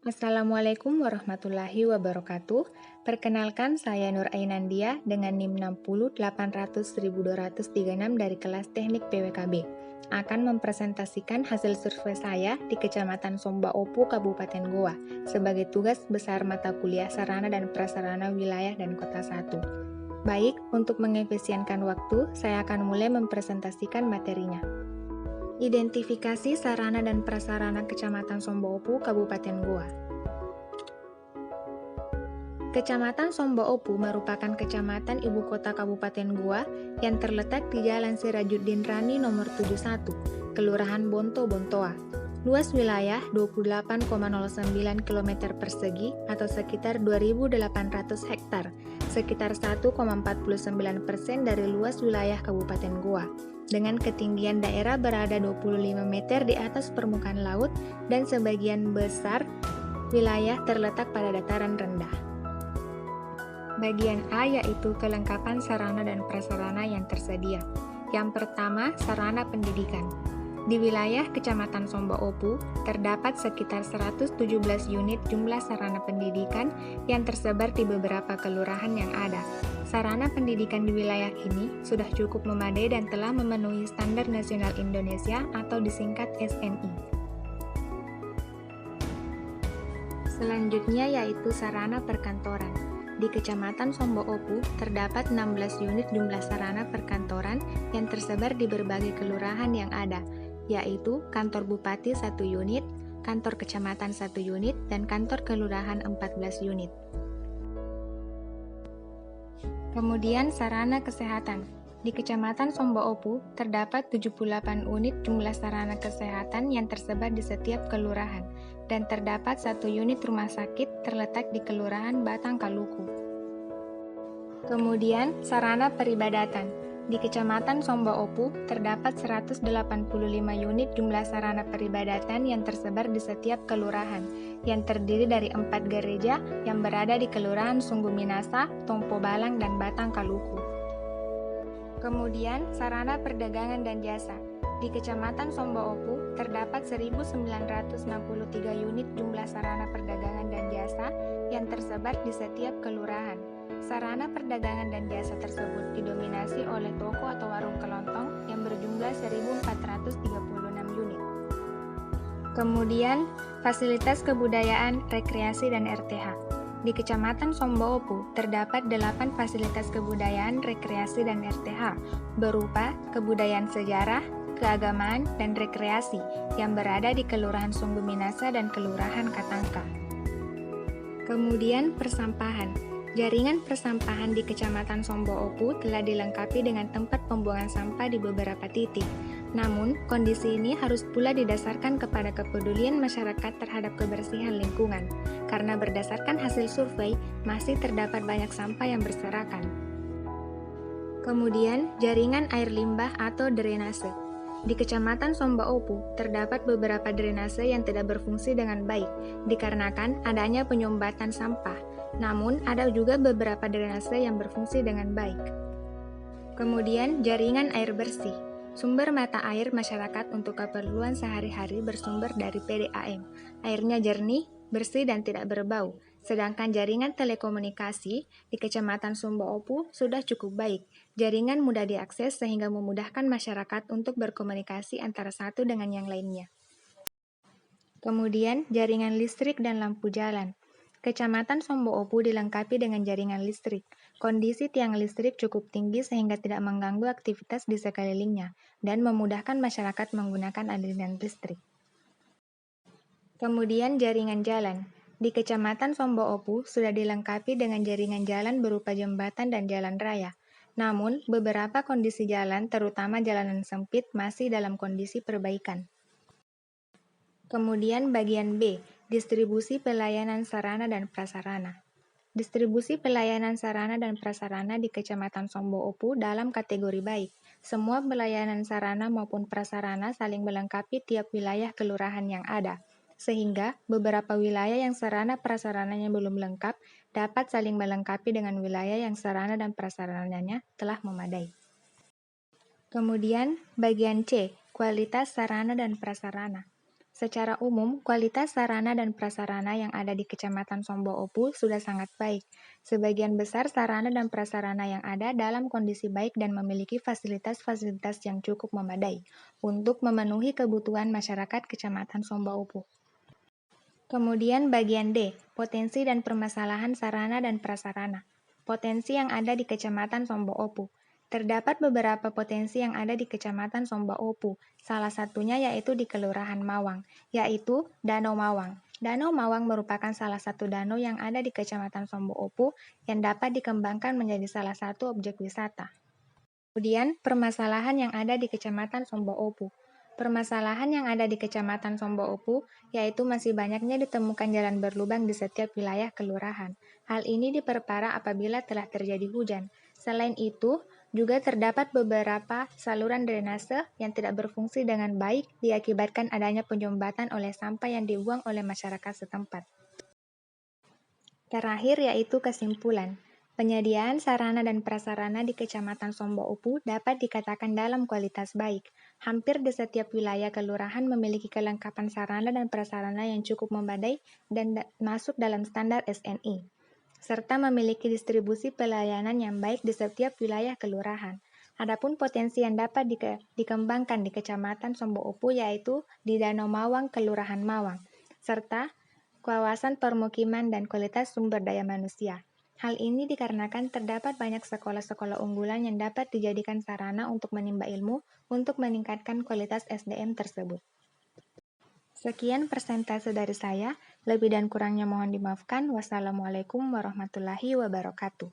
Assalamualaikum warahmatullahi wabarakatuh. Perkenalkan, saya Nur Ainandia dengan NIM 60800236 dari kelas Teknik PWKB. Akan mempresentasikan hasil survei saya di Kecamatan Somba Opu, Kabupaten Goa, sebagai tugas besar mata kuliah Sarana dan Prasarana Wilayah dan Kota 1. Baik, untuk mengefisienkan waktu, saya akan mulai mempresentasikan materinya. Identifikasi sarana dan prasarana Kecamatan Somba Opu, Kabupaten Goa. Kecamatan Somba Opu merupakan kecamatan ibu kota Kabupaten Goa yang terletak di Jalan Sirajuddin Rani nomor 71, Kelurahan Bonto Bontoa. Luas wilayah 28,09 km persegi atau sekitar 2.800 hektar, sekitar 1,49% dari luas wilayah Kabupaten Goa. Dengan ketinggian daerah berada 25 meter di atas permukaan laut dan sebagian besar wilayah terletak pada dataran rendah. Bagian A yaitu kelengkapan sarana dan prasarana yang tersedia. Yang pertama, sarana pendidikan. Di wilayah Kecamatan Somba Opu, terdapat sekitar 117 unit jumlah sarana pendidikan yang tersebar di beberapa kelurahan yang ada. Sarana pendidikan di wilayah ini sudah cukup memadai dan telah memenuhi Standar Nasional Indonesia atau disingkat SNI. Selanjutnya yaitu sarana perkantoran. Di Kecamatan Somba Opu, terdapat 16 unit jumlah sarana perkantoran yang tersebar di berbagai kelurahan yang ada, yaitu kantor bupati 1 unit, kantor kecamatan 1 unit, dan kantor kelurahan 14 unit. Kemudian sarana kesehatan. Di Kecamatan Somba Opu, terdapat 78 unit jumlah sarana kesehatan yang tersebar di setiap kelurahan, dan terdapat 1 unit rumah sakit terletak di Kelurahan Batang Kaluku. Kemudian, sarana peribadatan. Di Kecamatan Somba Opu, terdapat 185 unit jumlah sarana peribadatan yang tersebar di setiap kelurahan, yang terdiri dari 4 gereja yang berada di Kelurahan Sungguh Minasa, Tompo Balang, dan Batang Kaluku. Kemudian, sarana perdagangan dan jasa. Di Kecamatan Somba Opu, terdapat 1.963 unit jumlah sarana perdagangan dan jasa yang tersebar di setiap kelurahan. Sarana perdagangan dan jasa tersebut didominasi oleh toko atau warung kelontong yang berjumlah 1.436 unit. Kemudian, fasilitas kebudayaan, rekreasi, dan RTH. Di Kecamatan Somba Opu, terdapat 8 fasilitas kebudayaan, rekreasi, dan RTH, berupa kebudayaan sejarah, keagamaan, dan rekreasi yang berada di Kelurahan Sungguh Minasa dan Kelurahan Katangka. Kemudian persampahan. Jaringan persampahan di Kecamatan Somba Opu telah dilengkapi dengan tempat pembuangan sampah di beberapa titik. Namun, kondisi ini harus pula didasarkan kepada kepedulian masyarakat terhadap kebersihan lingkungan, karena berdasarkan hasil survei, masih terdapat banyak sampah yang berserakan. Kemudian, jaringan air limbah atau drainase. Di Kecamatan Somba Opu, terdapat beberapa drainase yang tidak berfungsi dengan baik, dikarenakan adanya penyombatan sampah. Namun, ada juga beberapa drainase yang berfungsi dengan baik. Kemudian, jaringan air bersih. Sumber mata air masyarakat untuk keperluan sehari-hari bersumber dari PDAM. Airnya jernih, bersih, dan tidak berbau. Sedangkan jaringan telekomunikasi di Kecamatan Somba Opu sudah cukup baik. Jaringan mudah diakses sehingga memudahkan masyarakat untuk berkomunikasi antara satu dengan yang lainnya. Kemudian, jaringan listrik dan lampu jalan. Kecamatan Somba Opu dilengkapi dengan jaringan listrik. Kondisi tiang listrik cukup tinggi sehingga tidak mengganggu aktivitas di sekelilingnya dan memudahkan masyarakat menggunakan aliran listrik. Kemudian jaringan jalan. Di Kecamatan Somba Opu sudah dilengkapi dengan jaringan jalan berupa jembatan dan jalan raya. Namun, beberapa kondisi jalan, terutama jalanan sempit, masih dalam kondisi perbaikan. Kemudian bagian B, distribusi pelayanan sarana dan prasarana. Distribusi pelayanan sarana dan prasarana di Kecamatan Somba Opu dalam kategori baik. Semua pelayanan sarana maupun prasarana saling melengkapi tiap wilayah kelurahan yang ada, sehingga beberapa wilayah yang sarana prasarananya belum lengkap dapat saling melengkapi dengan wilayah yang sarana dan prasarananya telah memadai. Kemudian bagian C, kualitas sarana dan prasarana. Secara umum, kualitas sarana dan prasarana yang ada di Kecamatan Sombo Opu sudah sangat baik. Sebagian besar sarana dan prasarana yang ada dalam kondisi baik dan memiliki fasilitas-fasilitas yang cukup memadai untuk memenuhi kebutuhan masyarakat Kecamatan Sombo Opu. Kemudian bagian D, potensi dan permasalahan sarana dan prasarana. Potensi yang ada di Kecamatan Sombo Opu. Terdapat beberapa potensi yang ada di Kecamatan Sombo Opu, salah satunya yaitu di Kelurahan Mawang, yaitu Danau Mawang. Danau Mawang merupakan salah satu danau yang ada di Kecamatan Sombo Opu yang dapat dikembangkan menjadi salah satu objek wisata. Kemudian, permasalahan yang ada di Kecamatan Sombo Opu. Permasalahan yang ada di Kecamatan Sombo Opu yaitu masih banyaknya ditemukan jalan berlubang di setiap wilayah kelurahan. Hal ini diperparah apabila telah terjadi hujan. Selain itu, juga terdapat beberapa saluran drainase yang tidak berfungsi dengan baik diakibatkan adanya penyumbatan oleh sampah yang dibuang oleh masyarakat setempat. Terakhir yaitu kesimpulan. Penyediaan sarana dan prasarana di Kecamatan Sombo Opu dapat dikatakan dalam kualitas baik. Hampir di setiap wilayah kelurahan memiliki kelengkapan sarana dan prasarana yang cukup memadai dan masuk dalam standar SNI, serta memiliki distribusi pelayanan yang baik di setiap wilayah kelurahan. Adapun potensi yang dapat dikembangkan di Kecamatan Sombo Opu yaitu di Danau Mawang, Kelurahan Mawang, serta kawasan permukiman dan kualitas sumber daya manusia. Hal ini dikarenakan terdapat banyak sekolah-sekolah unggulan yang dapat dijadikan sarana untuk menimba ilmu untuk meningkatkan kualitas SDM tersebut. Sekian persentase dari saya, lebih dan kurangnya mohon dimaafkan. Wassalamualaikum warahmatullahi wabarakatuh.